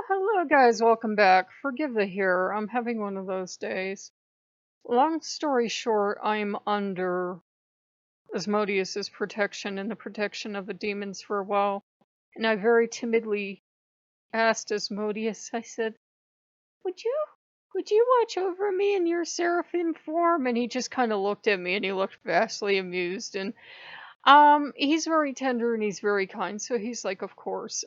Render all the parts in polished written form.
Hello guys, welcome back. Forgive the hair, I'm having one of those days. Long story short, I'm under Asmodeus's protection and the protection of the demons for a while. And I very timidly asked Asmodeus, I said, Would you would you watch over me in your seraphim form? And he just kind of looked at me and he looked vastly amused. And he's very tender and he's very kind, so he's like, of course.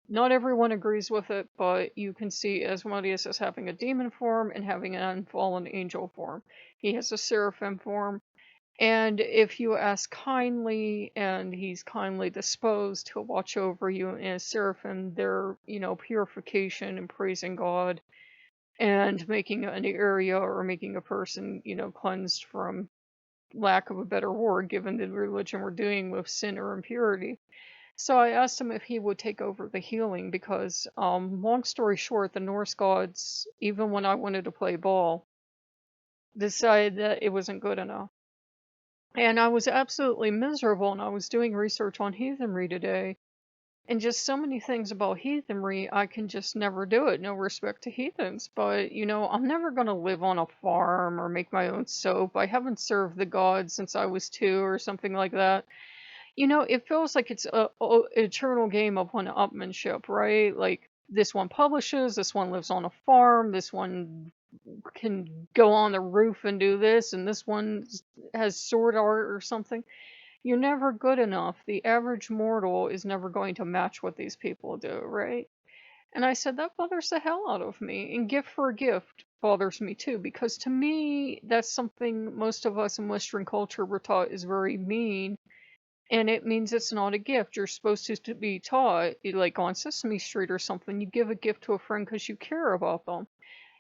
Not everyone agrees with it, but you can see Asmodeus as having a demon form and having an unfallen angel form. He has a seraphim form, and if you ask kindly and he's kindly disposed, he'll watch over you. And as seraphim, they're, purification and praising God and making an area or making a person, cleansed from lack of a better word, given the religion we're doing with sin or impurity. So I asked him if he would take over the healing because, long story short, the Norse gods, even when I wanted to play ball, decided that it wasn't good enough. And I was absolutely miserable, and I was doing research on heathenry today, and just so many things about heathenry, I can just never do it. No respect to heathens, but I'm never going to live on a farm or make my own soap. I haven't served the gods since I was 2 or something like that. It feels like it's a eternal game of one-upmanship, right? Like this one publishes, this one lives on a farm, this one can go on the roof and do this, and this one has sword art or something. You're never good enough. The average mortal is never going to match what these people do, right? And I said, that bothers the hell out of me. And gift for a gift bothers me too, because to me, that's something most of us in Western culture were taught is very mean. And it means it's not a gift. You're supposed to be taught, like on Sesame Street or something, you give a gift to a friend because you care about them.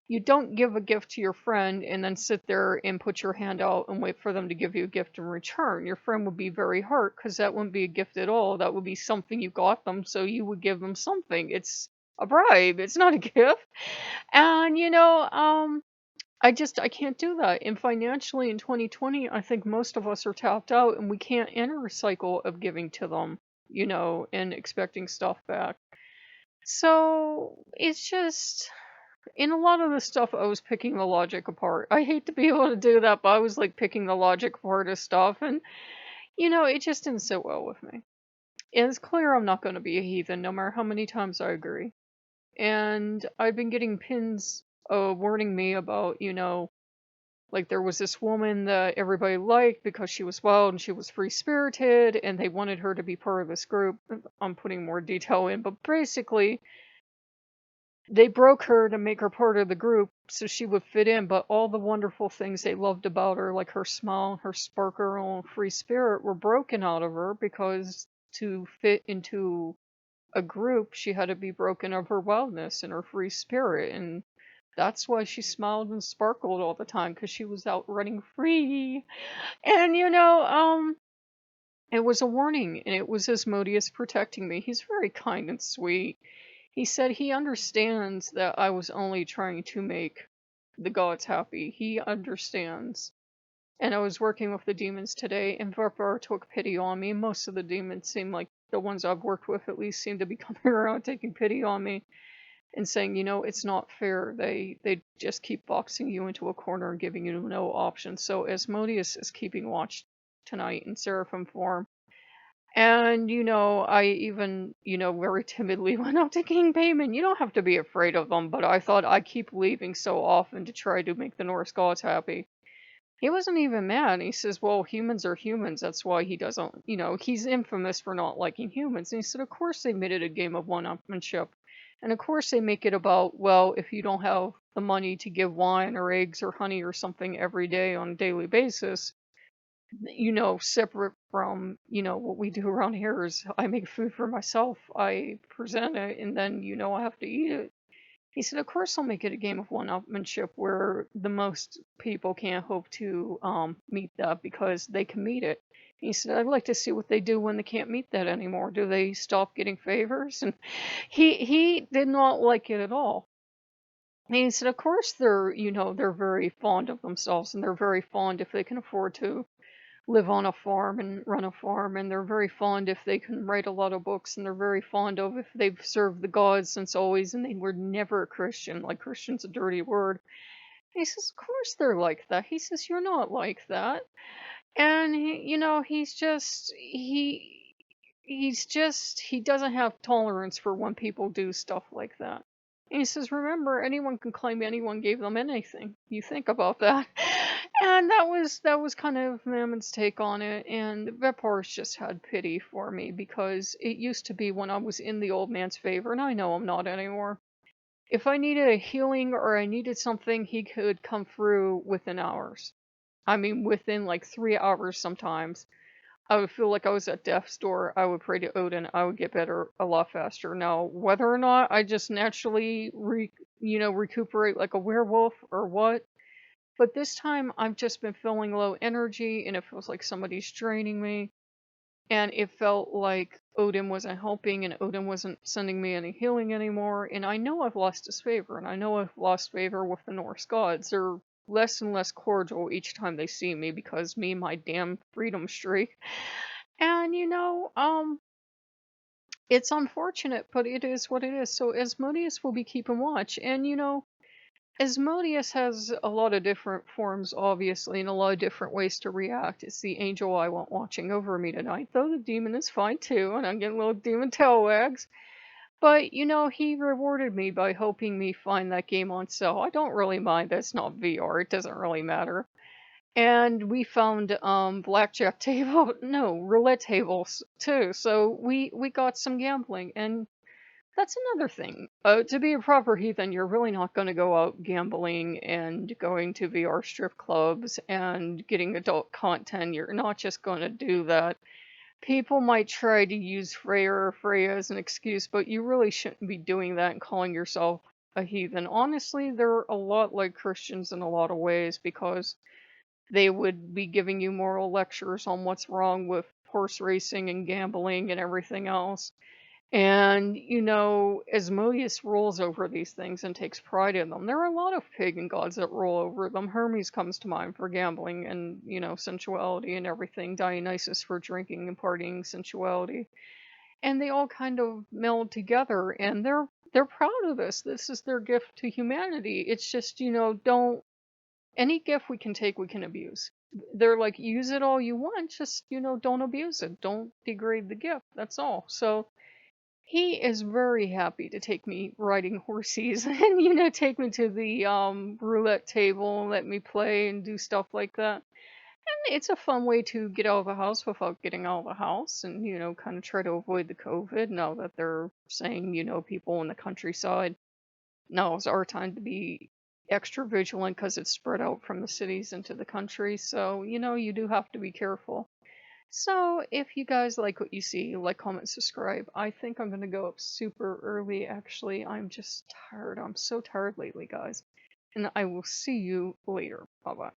You don't give a gift to your friend and then sit there and put your hand out and wait for them to give you a gift in return. Your friend would be very hurt because that wouldn't be a gift at all. That would be something you got them, so you would give them something. It's a bribe. It's not a gift. And I can't do that. And financially in 2020, I think most of us are tapped out and we can't enter a cycle of giving to them, and expecting stuff back. So it's just, in a lot of the stuff, I was picking the logic apart. I hate to be able to do that, but I was like picking the logic apart of stuff, and it just didn't sit well with me. And it's clear I'm not going to be a heathen, no matter how many times I agree. And I've been getting pins warning me about, like there was this woman that everybody liked because she was wild and she was free spirited, and they wanted her to be part of this group. I'm putting more detail in, but basically, they broke her to make her part of the group so she would fit in, but all the wonderful things they loved about her, like her smile, her sparkle, and free spirit, were broken out of her because to fit into a group, she had to be broken of her wildness and her free spirit. And that's why she smiled and sparkled all the time, because she was out running free. And it was a warning, and it was Asmodeus protecting me. He's very kind and sweet. He said he understands that I was only trying to make the gods happy. He understands. And I was working with the demons today, and Varpar took pity on me. Most of the demons seem like, the ones I've worked with at least, seem to be coming around taking pity on me and saying, it's not fair. They just keep boxing you into a corner and giving you no options. So Asmodeus is keeping watch tonight in seraphim form. And, I even, very timidly went up to King Payman. You don't have to be afraid of them, but I thought I keep leaving so often to try to make the Norse gods happy. He wasn't even mad. He says, well, humans are humans. That's why he doesn't, he's infamous for not liking humans. And he said, of course they made it a game of one-upmanship. And of course they make it about, well, if you don't have the money to give wine or eggs or honey or something every day on a daily basis, separate from, what we do around here is I make food for myself, I present it, and then, I have to eat it. He said, of course I'll make it a game of one-upmanship where the most people can't hope to meet that because they can meet it. He said, I'd like to see what they do when they can't meet that anymore. Do they stop getting favors? And he did not like it at all. And he said, of course they're very fond of themselves, and they're very fond if they can afford to live on a farm and run a farm, and they're very fond if they can write a lot of books, and they're very fond of if they've served the gods since always, and they were never a Christian. Like, Christian's a dirty word. And he says, of course they're like that. He says, you're not like that. And he doesn't have tolerance for when people do stuff like that. And he says, remember, anyone can claim anyone gave them anything. You think about that. And that was kind of Mammon's take on it. And Vepar's just had pity for me because it used to be when I was in the old man's favor, and I know I'm not anymore. If I needed a healing or I needed something, he could come through within hours. I mean, within like 3 hours sometimes. I would feel like I was at death's door. I would pray to Odin. I would get better a lot faster. Now, whether or not I just naturally, recuperate like a werewolf or what, but this time I've just been feeling low energy and it feels like somebody's draining me. And it felt like Odin wasn't helping and Odin wasn't sending me any healing anymore. And I know I've lost his favor, and I know I've lost favor with the Norse gods. They're less and less cordial each time they see me because me and my damn freedom streak. And it's unfortunate, but it is what it is. So Asmodeus will be keeping watch. And Asmodeus has a lot of different forms, obviously, and a lot of different ways to react. It's the angel I want watching over me tonight, though the demon is fine too, and I'm getting little demon tail wags. But, he rewarded me by helping me find that game on sale. I don't really mind that it's not VR, it doesn't really matter. And we found blackjack table, no, roulette tables too. So we got some gambling, and that's another thing. To be a proper heathen, you're really not going to go out gambling and going to VR strip clubs and getting adult content. You're not just going to do that. People might try to use Freya or Freya as an excuse, but you really shouldn't be doing that and calling yourself a heathen. Honestly, they're a lot like Christians in a lot of ways because they would be giving you moral lectures on what's wrong with horse racing and gambling and everything else. And, Asmodeus rules over these things and takes pride in them. There are a lot of pagan gods that rule over them. Hermes comes to mind for gambling and, sensuality and everything. Dionysus for drinking and partying, sensuality. And they all kind of meld together, and they're proud of this. This is their gift to humanity. It's just, don't any gift we can take, we can abuse. They're like, use it all you want, just, don't abuse it. Don't degrade the gift. That's all. So he is very happy to take me riding horses and, take me to the roulette table and let me play and do stuff like that. And it's a fun way to get out of the house without getting out of the house and, kind of try to avoid the COVID now that they're saying, people in the countryside, now is our time to be extra vigilant because it's spread out from the cities into the country. So, you do have to be careful. So, if you guys like what you see, like, comment, subscribe. I think I'm going to go up super early, actually. I'm just tired. I'm so tired lately, guys. And I will see you later. Bye-bye.